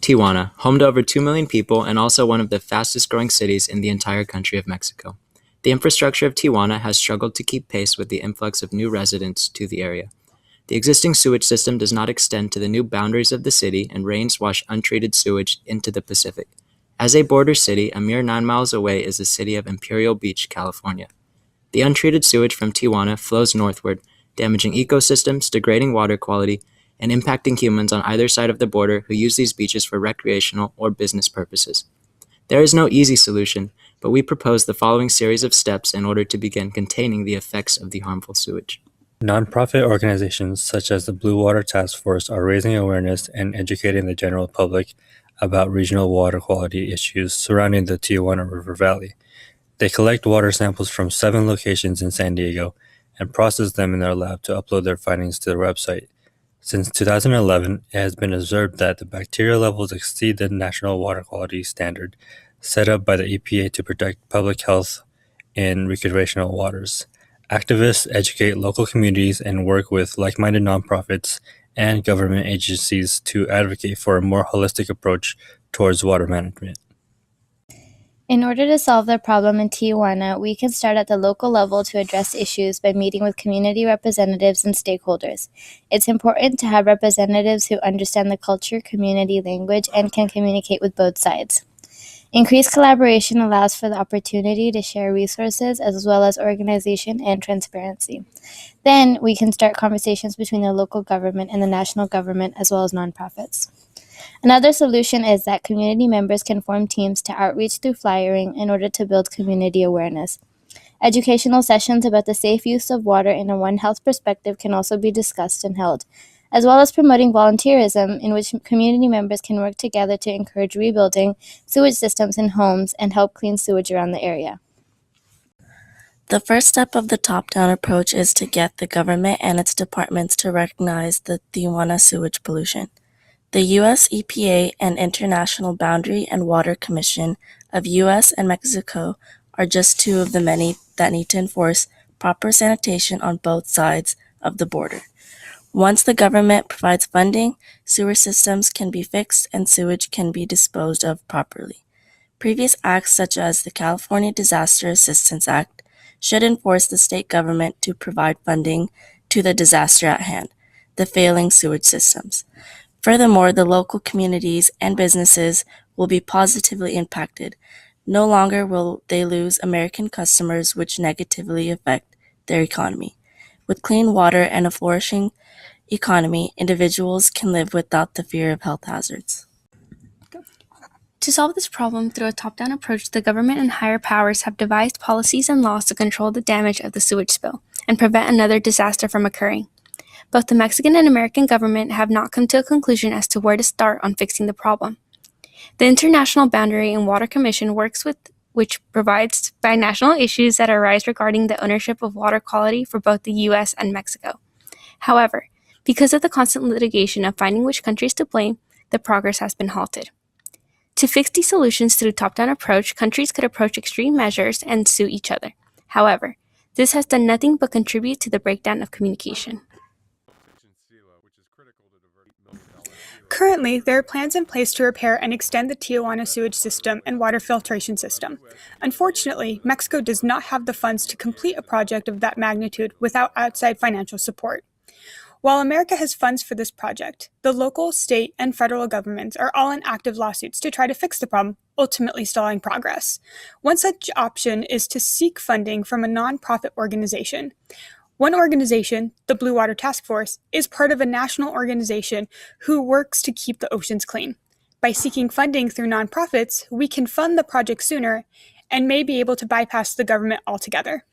Tijuana, home to over 2 million people and also one of the fastest growing cities in the entire country of Mexico. The infrastructure of Tijuana has struggled to keep pace with the influx of new residents to the area. The existing sewage system does not extend to the new boundaries of the city, and rains wash untreated sewage into the Pacific. As a border city, a mere 9 miles away is the city of Imperial Beach, California. The untreated sewage from Tijuana flows northward, damaging ecosystems, degrading water quality, and impacting humans on either side of the border who use these beaches for recreational or business purposes. There is no easy solution, but we propose the following series of steps in order to begin containing the effects of the harmful sewage. Nonprofit organizations such as the Blue Water Task Force are raising awareness and educating the general public about regional water quality issues surrounding the Tijuana River Valley. They collect water samples from 7 locations in San Diego and process them in their lab to upload their findings to their website. Since 2011, it has been observed that the bacteria levels exceed the national water quality standard set up by the EPA to protect public health in recreational waters. Activists educate local communities and work with like-minded nonprofits and government agencies to advocate for a more holistic approach towards water management. In order to solve the problem in Tijuana, we can start at the local level to address issues by meeting with community representatives and stakeholders. It's important to have representatives who understand the culture, community, language, and can communicate with both sides. Increased collaboration allows for the opportunity to share resources as well as organization and transparency. Then we can start conversations between the local government and the national government as well as nonprofits. Another solution is that community members can form teams to outreach through flyering in order to build community awareness. Educational sessions about the safe use of water in a One Health perspective can also be discussed and held, as well as promoting volunteerism in which community members can work together to encourage rebuilding sewage systems in homes and help clean sewage around the area. The first step of the top-down approach is to get the government and its departments to recognize the Tijuana sewage pollution. The U.S. EPA and International Boundary and Water Commission of U.S. and Mexico are just 2 of the many that need to enforce proper sanitation on both sides of the border. Once the government provides funding, sewer systems can be fixed and sewage can be disposed of properly. Previous acts such as the California Disaster Assistance Act should enforce the state government to provide funding to the disaster at hand, the failing sewage systems. Furthermore, the local communities and businesses will be positively impacted. No longer will they lose American customers, which negatively affect their economy. With clean water and a flourishing economy, individuals can live without the fear of health hazards. To solve this problem through a top-down approach, the government and higher powers have devised policies and laws to control the damage of the sewage spill and prevent another disaster from occurring. Both the Mexican and American government have not come to a conclusion as to where to start on fixing the problem. The International Boundary and Water Commission which provides by national issues that arise regarding the ownership of water quality for both the U.S. and Mexico. However, because of the constant litigation of finding which countries to blame, the progress has been halted. To fix these solutions through top-down approach, countries could approach extreme measures and sue each other. However, this has done nothing but contribute to the breakdown of communication. Currently, there are plans in place to repair and extend the Tijuana sewage system and water filtration system. Unfortunately, Mexico does not have the funds to complete a project of that magnitude without outside financial support. While America has funds for this project, the local, state, and federal governments are all in active lawsuits to try to fix the problem, ultimately stalling progress. One such option is to seek funding from a nonprofit organization. One organization, the Blue Water Task Force, is part of a national organization who works to keep the oceans clean. By seeking funding through nonprofits, we can fund the project sooner and may be able to bypass the government altogether.